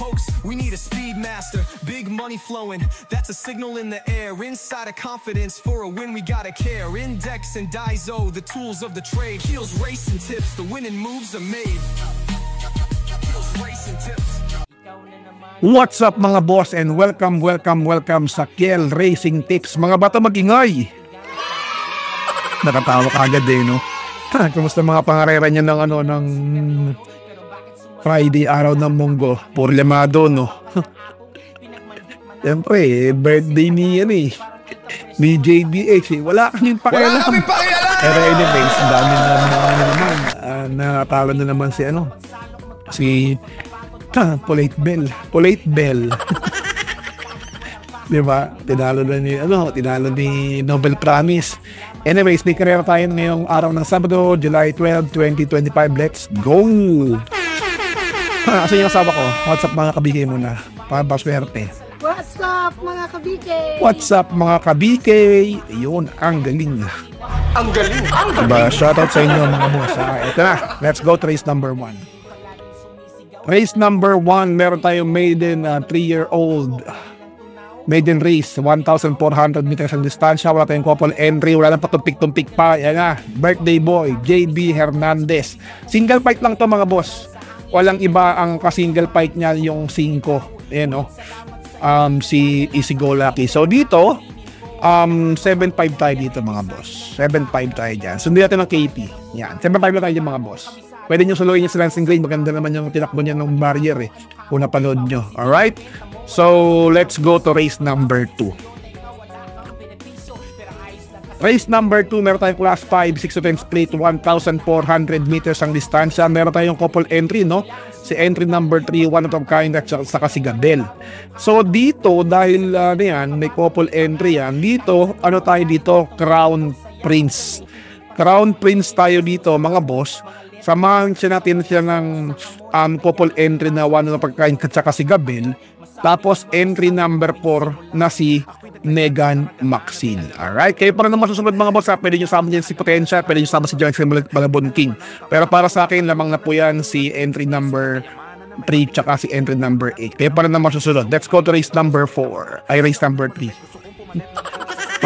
hoax, we need a speed master. Big money flowing, that's a signal in the air. Inside of confidence, for a win we gotta care. Index and Daiso, the tools of the trade. Heels, racing tips, the winning moves are made. Heels, racing tips. What's up mga boss, and welcome sa Kiel Racing Tips. Mga bata, magingay. Nakatawa ka agad eh, no? Kumusta mga pangarera niya ng Friday, araw ng Munggo? Porlemado, no? Siyempre, birthday ni JBH eh. Wala kami pakialam. Pero anyways, ang dami na naman. Natalo na naman si Polate Bell. Diba? Tinalo ni Nobel Promise. Anyways, may karera tayo ngayong araw ng Sabado, July 12, 2025. Let's go! Asan yung asawa ko? What's up mga kabigay muna? Para ba swerte? What's up mga kabigay? What's up mga kabigay? Yun, ang galing. Ang galing! Diba? Shoutout sa inyo mga boss. Ito na, let's go to race number 1. Race number 1, meron tayong maiden 3-year-old. Maiden race, 1,400 meters ang distansya. Wala tayong couple entry, wala nang patumpik-tumpik pa. Yan na, birthday boy, JB Hernandez. Single fight lang to mga boss. Walang iba, ang ka-single fight niya yung 5. Ayan o. Si Easy Go Lucky. So dito, 7.5 tayo dito mga boss. 7.5 tayo dyan. Sundin natin ng KP. Yan, 7.5 lang tayo dyan mga boss. Pwede nyo suluin yung Lansing Green. Maganda naman yung tinakbo niya ng barrier eh. Kung napanood nyo. Alright? So, let's go to race number 2. Race number 2, meron tayong class 5, 6-10 split, 1,400 meters ang distansya. Meron tayong couple entry, no? Si entry number 3, one of kind, at saka si Gadel. So, dito, dahil may couple entry yan, dito, tayo dito? Crown Prince. Crown Prince tayo dito, mga boss. Samahan natin siya ng couple entry na one of kind, at saka si Gabel. Tapos, entry number 4 na si Megan Maxine. Alright? Kayo pa rin naman susunod mga boss. Pwede nyo sama dyan si Potencia. Pwede nyo sama si John Malabon King. Pero para sa akin, lamang na po yan si entry number 3 tsaka si entry number 8. Kayo pa rin naman susunod. Let's go to race number 4. Ay, race number 3.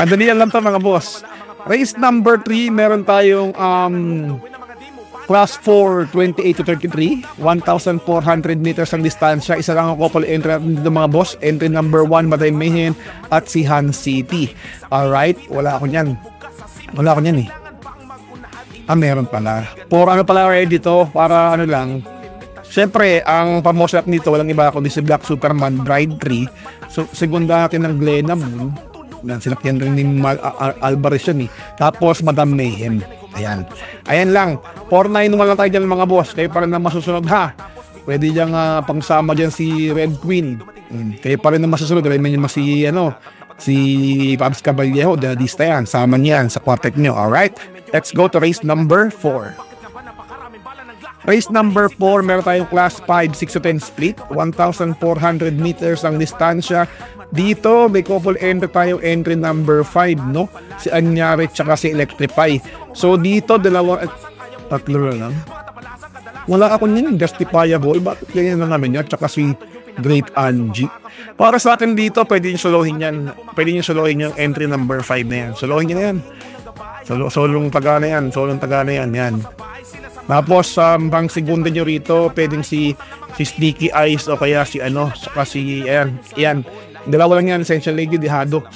Madali lang to mga boss. Race number 3, meron tayong Class 4, 28 to 33, 1,400 meters ang distansya. Isa lang ang couple entry ng mga boss. Entry number 1, Maday Mehen at si Han City. Alright, wala ako niyan. Eh. Meron pala. For pala ready dito, para lang. Siyempre, ang pamosap nito, walang iba kundi si Black Superman Bride 3. So, segunda natin ng Glenna Moon. Sinakyan rin ni Alvarez yun eh. Tapos, Madam Mayhem. Ayan lang. 4-9 lang tayo dyan mga boss. Kayo pa rin na masusunod ha. Pwede dyan pangsama dyan si Red Queen. Kayo pa rin na masusunod. Si Pabs Caballejo. Dadista yan. Sama niyan sa quartet nyo. Alright? Let's go to race number 4. Race number 4, meron tayong class 5, 6-10 split, 1,400 meters ang distansya. Dito, may couple entry tayo, entry number 5, no? Si Anyari tsaka si Electrify. So, dito, tatlo lang. Wala ako niyan, Justifiable. Bakit ganyan na namin yan? Tsaka si Great Angie. Para sa akin dito, pwede nyo solohin yan. Pwede nyo solohin yung entry number 5 na yan. Solohin nyo na yan. Solong taga na yan. Yan. Tapos, pang segunda nyo rito, pwedeng si Sticky Eyes o kaya si saka si, ayan. Dalawa lang yan, Essential Lady, Dihado.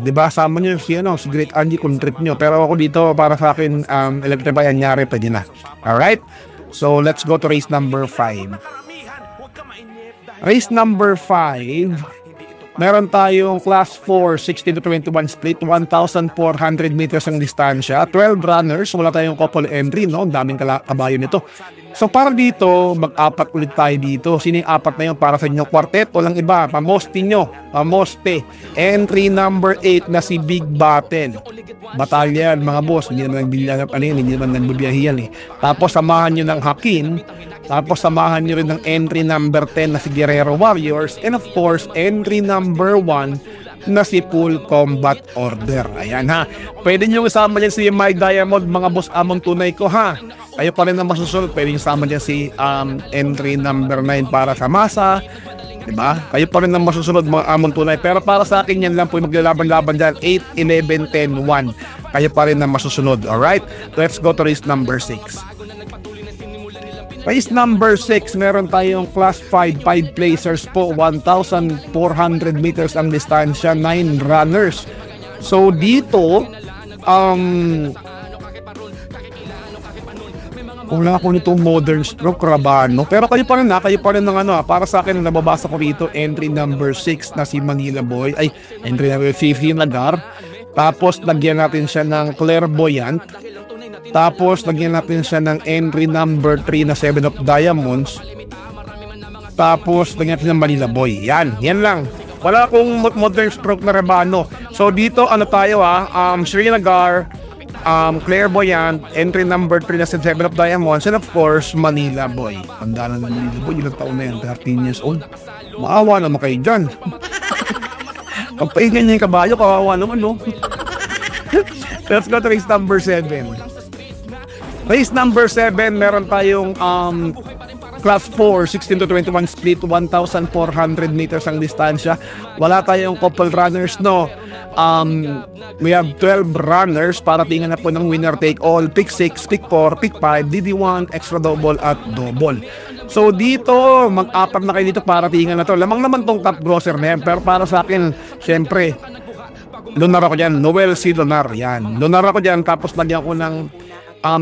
Diba, sama nyo si Great Angie kung trip nyo. Pero ako dito, para sa akin, Electrify Anyari, pwede na. Alright? So, let's go to race number 5. Race number 5, meron tayong class 4, 16 to 21 split, 1,400 meters ang distansya, 12 runners, wala tayong couple entry, no? Ang daming kabayo nito. So para dito, mag-apat ulit tayo dito. Sino yung apat na yun para sa inyo? Quartet, walang iba, pamoste nyo, pamoste. Entry number 8 na si Big Battle. Batalyan, mga boss, hindi naman nagbibiyahiyan eh. Tapos samahan nyo ng Hakim. Tapos samahan nyo rin ng entry number 10 na si Guerrero Warriors. And of course, entry number 1 na si Full Combat Order. Ayan ha. Pwede nyo isama dyan si My Diamond, mga boss among tunay ko ha. Kayo pa rin na masusunod. Pwede nyo isama dyan si entry number 9 para sa masa. Diba? Kayo pa rin na masusunod mga among tunay. Pero para sa akin yan lang po yung maglalaban-laban dyan. 8, 11, 10, 1. Kayo pa rin na masusunod. Alright? Let's go to race number 6. Race number 6, meron tayong class 5 placers po, 1,400 meters ang distansya, 9 runners. So dito, wala ako nitong modern stroke Rabano, pero kayo pa rin ng para sa akin nababasa ko rito, entry number 6 na si Manila Boy, entry number 15 Lagar. Tapos lagyan natin siya ng Clairvoyant. Tapos, lagyan natin siya ng entry number 3 na 7 of Diamonds. Tapos, lagyan natin ng Manila Boy. Yan lang. Wala akong modern stroke na Rebano. So, dito, tayo Srinagar, Clairvoyant, entry number 3 na 7 of Diamonds, and of course, Manila Boy. Handa na ng Manila Boy. Ilang taon na yan? 13 years old. Maawa naman kayo dyan. Kapahingan niya yung kabayo, kawawa naman, no? Let's go to race number 7. Race number 7, meron tayong class 4, 16 to 21 split, 1,400 meters ang distansya. Wala tayong couple runners, no? We have 12 runners para tingnan na po ng winner take all, pick 6, pick 4, pick 5, DD1, extra double at double. So dito, mag-apat na kayo dito para tingnan na to. Lamang naman tong top grosser na yan, pero para sa akin, syempre, lunar ako dyan, Noel C. Lunar, yan. Lunar ako dyan, tapos lagyan ko ng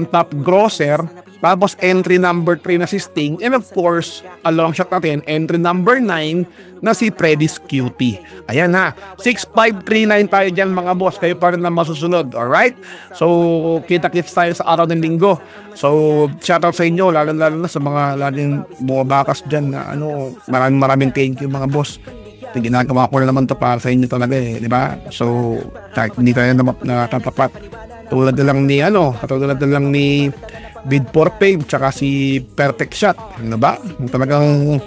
top grosser, tapos entry number 3 na si Sting, and of course, along shot natin, entry number 9 na si Freddy's Cutie. Ayan ha, 6-5-3-9 tayo dyan mga boss, kayo pa rin na masusunod, alright? So, kita-kits tayo sa araw ng linggo. So, shoutout sa inyo, lalo na sa mga laling bumabakas dyan na maraming thank you mga boss. Ginagawa ko na naman to para sa inyo talaga di ba? So, kahit hindi tayo natatapat. Tulad na lang ni Bid for Fame tsaka si Perfect Shot, ba? Talagang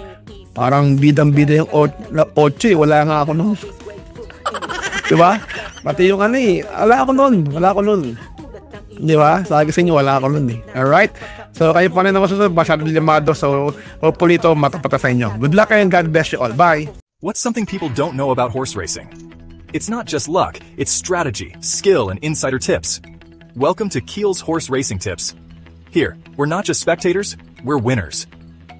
parang bidang-bida yung 8, wala nga ako nun. Di ba? Pati yung wala ako nun. Di ba? Sabi sa inyo, wala ako nun Alright? So, kayo pa rin na masusunod, masyadong limado. So, hopefully ito matapata sa inyo. Good luck and God bless you all. Bye! What's something people don't know about horse racing? It's not just luck, it's strategy, skill, and insider tips. Welcome to Keel's Horse Racing Tips. Here, we're not just spectators, we're winners.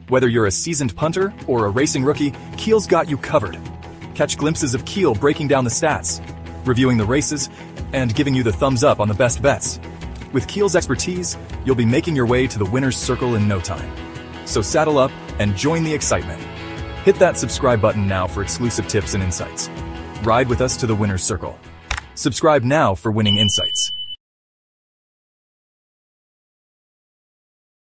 Whether you're a seasoned punter or a racing rookie, Keel's got you covered. Catch glimpses of Keel breaking down the stats, reviewing the races, and giving you the thumbs up on the best bets. With Keel's expertise, you'll be making your way to the winner's circle in no time. So saddle up and join the excitement. Hit that subscribe button now for exclusive tips and insights. Ride with us to the winner's circle. Subscribe now for winning insights.